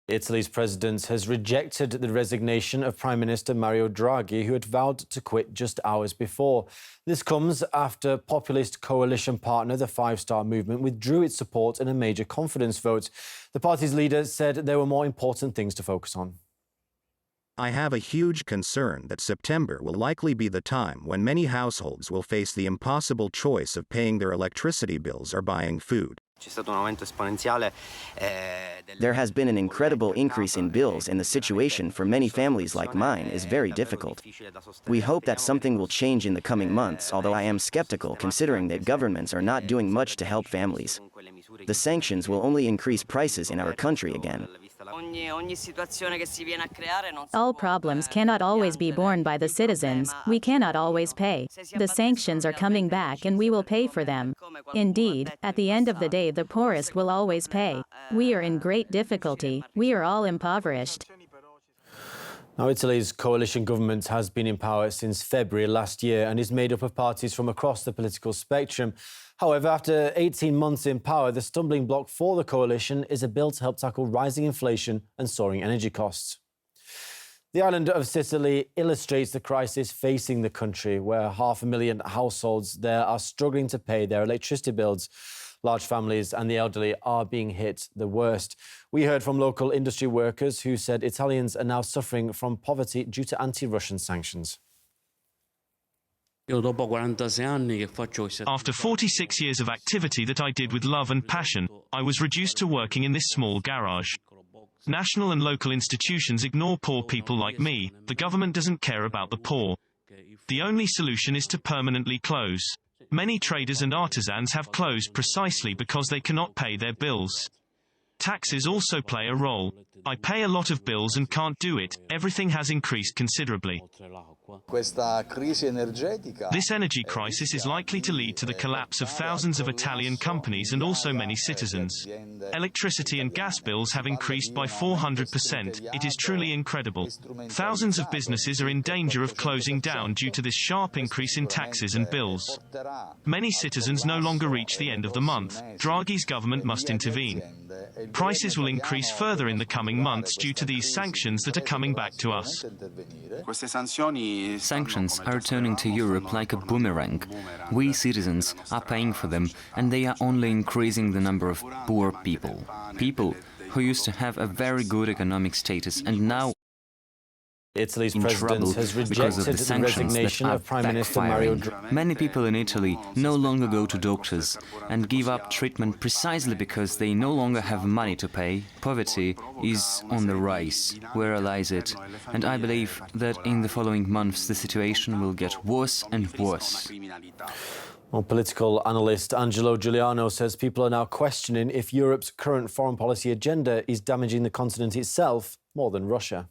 Italy's president has rejected the resignation of Prime Minister Mario Draghi, who had vowed to quit just hours before. This comes after populist coalition partner, the Five Star Movement, withdrew its support in a major confidence vote. The party's leader said there were more important things to focus on. I have a huge concern that September will likely be the time when many households will face the impossible choice of paying their electricity bills or buying food. There has been an incredible increase in bills, and the situation for many families like mine is very difficult. We hope that something will change in the coming months, although I am skeptical considering that governments are not doing much to help families. The sanctions will only increase prices in our country again. All problems cannot always be borne by the citizens. We cannot always pay. The sanctions are coming back and we will pay for them. Indeed, at the end of the day, the poorest will always pay. We are in great difficulty. We are all impoverished. Now, Italy's coalition government has been in power since February last year and is made up of parties from across the political spectrum. However, after 18 months in power, the stumbling block for the coalition is a bill to help tackle rising inflation and soaring energy costs. The island of Sicily illustrates the crisis facing the country, where 500,000 households there are struggling to pay their electricity bills. Large families and the elderly are being hit the worst. We heard from local industry workers who said Italians are now suffering from poverty due to anti-Russian sanctions. After 46 years of activity that I did with love and passion, I was reduced to working in this small garage. National and local institutions ignore poor people like me. The government doesn't care about the poor. The only solution is to permanently close. Many traders and artisans have closed precisely because they cannot pay their bills. Taxes also play a role. I pay a lot of bills and can't do it. Everything has increased considerably. This energy crisis is likely to lead to the collapse of thousands of Italian companies and also many citizens. Electricity and gas bills have increased by 400%. It is truly incredible. Thousands of businesses are in danger of closing down due to this sharp increase in taxes and bills. Many citizens no longer reach the end of the month. Draghi's government must intervene. Prices will increase further in the coming months due to these sanctions that are coming back to us. Sanctions are turning to Europe like a boomerang. We citizens are paying for them, and they are only increasing the number of poor people. People who used to have a very good economic status and now Italy's in president trouble has because of rejected the the sanctions resignation that are of Prime Minister Mario backfiring. Draghi. Many people in Italy no longer go to doctors and give up treatment precisely because they no longer have money to pay. Poverty is on the rise. We realize it, and I believe that in the following months the situation will get worse and worse. Well, political analyst Angelo Giuliano says people are now questioning if Europe's current foreign policy agenda is damaging the continent itself more than Russia.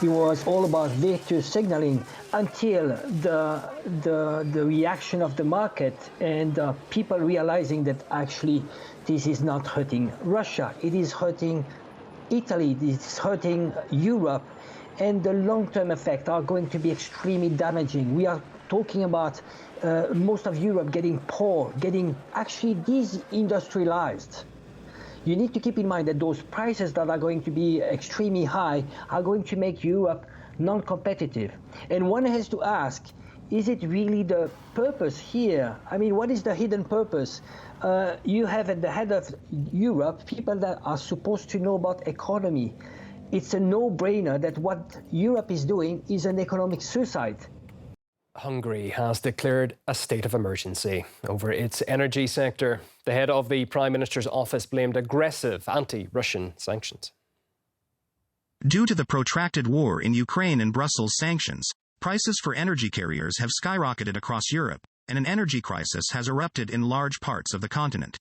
It was all about virtue signaling until the reaction of the market and people realizing that actually this is not hurting Russia, it is hurting Italy, it is hurting Europe, and the long-term effects are going to be extremely damaging. We are talking about most of Europe getting poor, getting actually deindustrialized. You need to keep in mind that those prices that are going to be extremely high are going to make Europe non-competitive. And one has to ask, is it really the purpose here? I mean, what is the hidden purpose? You have at the head of Europe people that are supposed to know about economy. It's a no-brainer that what Europe is doing is an economic suicide. Hungary has declared a state of emergency over its energy sector. The head of the Prime Minister's office blamed aggressive anti-Russian sanctions. Due to the protracted war in Ukraine and Brussels' sanctions, prices for energy carriers have skyrocketed across Europe, and an energy crisis has erupted in large parts of the continent.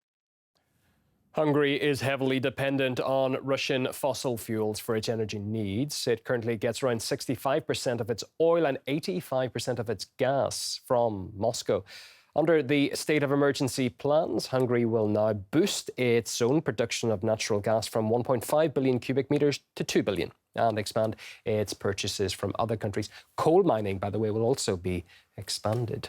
Hungary is heavily dependent on Russian fossil fuels for its energy needs. It currently gets around 65% of its oil and 85% of its gas from Moscow. Under the state of emergency plans, Hungary will now boost its own production of natural gas from 1.5 billion cubic meters to 2 billion and expand its purchases from other countries. Coal mining, by the way, will also be expanded.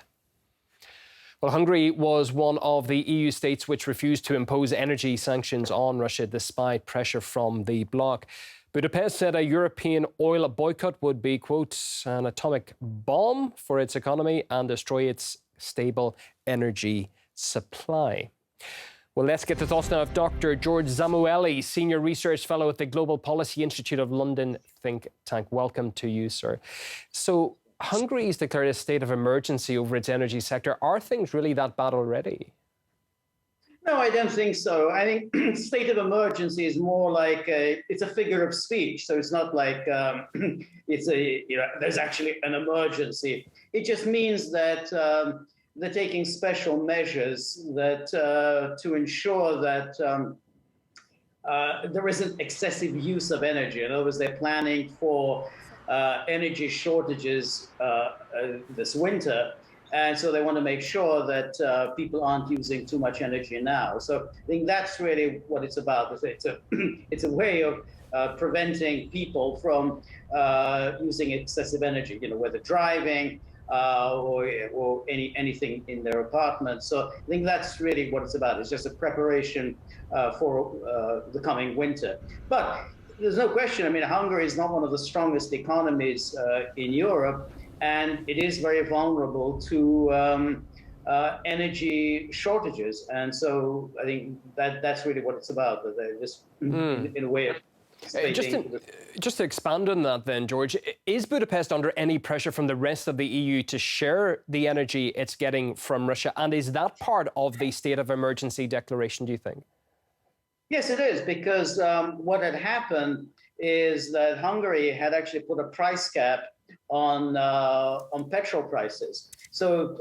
Well, Well, Hungary was one of the EU states which refused to impose energy sanctions on Russia despite pressure from the bloc. Budapest said a European oil boycott would be, quote, an atomic bomb for its economy and destroy its stable energy supply. Well, let's get the thoughts now of Dr. George Zamueli, Senior Research Fellow at the Global Policy Institute of London think tank. Welcome to you, sir. So, Hungary's declared a state of emergency over its energy sector. Are things really that bad already? No, I don't think so. I think state of emergency is more like it's a figure of speech. So it's not like it's there's actually an emergency. It just means that they're taking special measures that to ensure that there isn't excessive use of energy. In other words, they're planning for energy shortages this winter. And so they want to make sure that people aren't using too much energy now. So I think that's really what it's about. It's a way of preventing people from using excessive energy, whether driving or anything in their apartment. So I think that's really what it's about. It's just a preparation for the coming winter. But there's no question. I mean, Hungary is not one of the strongest economies in Europe, and it is very vulnerable to energy shortages. And so I think that's really what it's about. That they're just in a way of just to expand on that then, George, is Budapest under any pressure from the rest of the EU to share the energy it's getting from Russia? And is that part of the state of emergency declaration, do you think? Yes, it is, because what had happened is that Hungary had actually put a price cap on petrol prices. So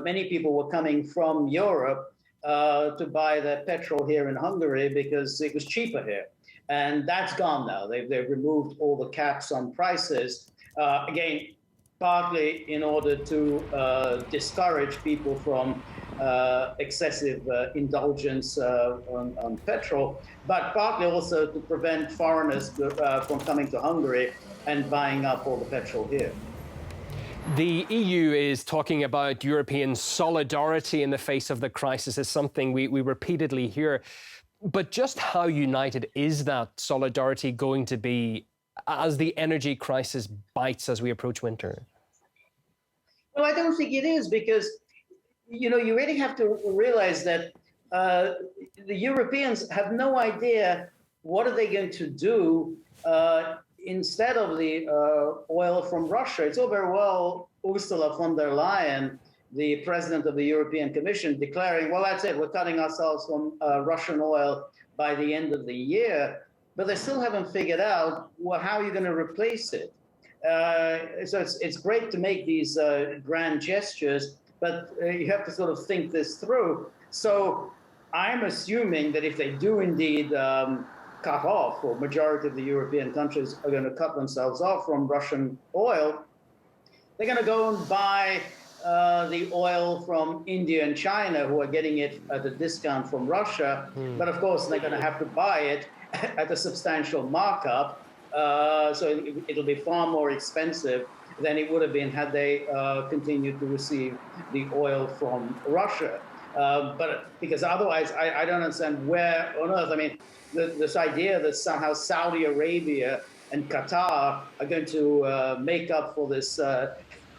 many people were coming from Europe to buy their petrol here in Hungary because it was cheaper here. And that's gone now. They've removed all the caps on prices, again, partly in order to discourage people from excessive indulgence on petrol, but partly also to prevent foreigners from coming to Hungary and buying up all the petrol here. The EU is talking about European solidarity in the face of the crisis is something we repeatedly hear. But just how united is that solidarity going to be as the energy crisis bites as we approach winter? Well, I don't think it is, because you really have to realize that the Europeans have no idea what are they going to do instead of the oil from Russia. It's all very well Ursula von der Leyen, the president of the European Commission, declaring, well, that's it, we're cutting ourselves from Russian oil by the end of the year, but they still haven't figured out, well, how are you going to replace it? So it's great to make these grand gestures, but you have to sort of think this through. So I'm assuming that if they do indeed cut off, or majority of the European countries are going to cut themselves off from Russian oil, they're going to go and buy the oil from India and China, who are getting it at a discount from Russia. But of course, they're going to have to buy it at a substantial markup. So it'll be far more expensive than it would have been had they continued to receive the oil from Russia. But because otherwise, I don't understand where on earth, I mean, this idea that somehow Saudi Arabia and Qatar are going to make up for this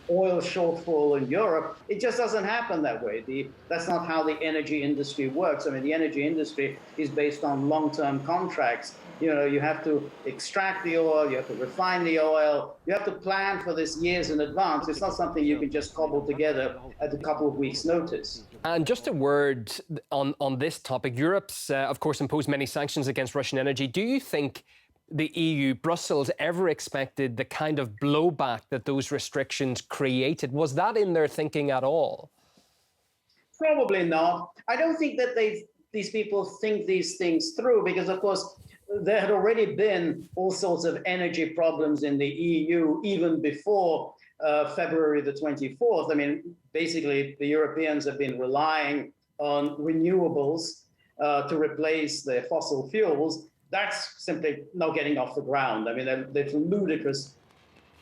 oil shortfall in Europe, it just doesn't happen that way. That's not how the energy industry works. I mean, the energy industry is based on long-term contracts. You have to extract the oil, you have to refine the oil, you have to plan for this years in advance. It's not something you can just cobble together at a couple of weeks' notice. And just a word on this topic. Europe's, of course, imposed many sanctions against Russian energy. Do you think the EU, Brussels, ever expected the kind of blowback that those restrictions created? Was that in their thinking at all? Probably not. I don't think that these people think these things through, because, of course, there had already been all sorts of energy problems in the EU even before February the 24th. I mean, basically, the Europeans have been relying on renewables to replace their fossil fuels. That's simply not getting off the ground. I mean, it's ludicrous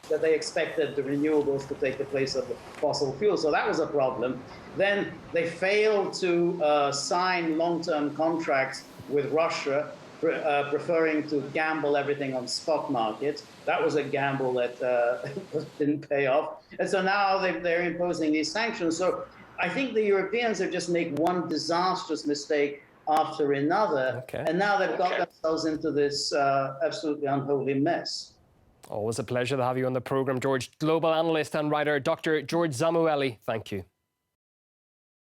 that they expected the renewables to take the place of the fossil fuels. So that was a problem. Then they failed to sign long-term contracts with Russia, preferring to gamble everything on spot markets. That was a gamble that didn't pay off. And so now they're imposing these sanctions. So I think the Europeans have just made one disastrous mistake after another. Okay. And now they've got themselves into this absolutely unholy mess. Always a pleasure to have you on the program, George. Global analyst and writer, Dr. George Samueli. Thank you.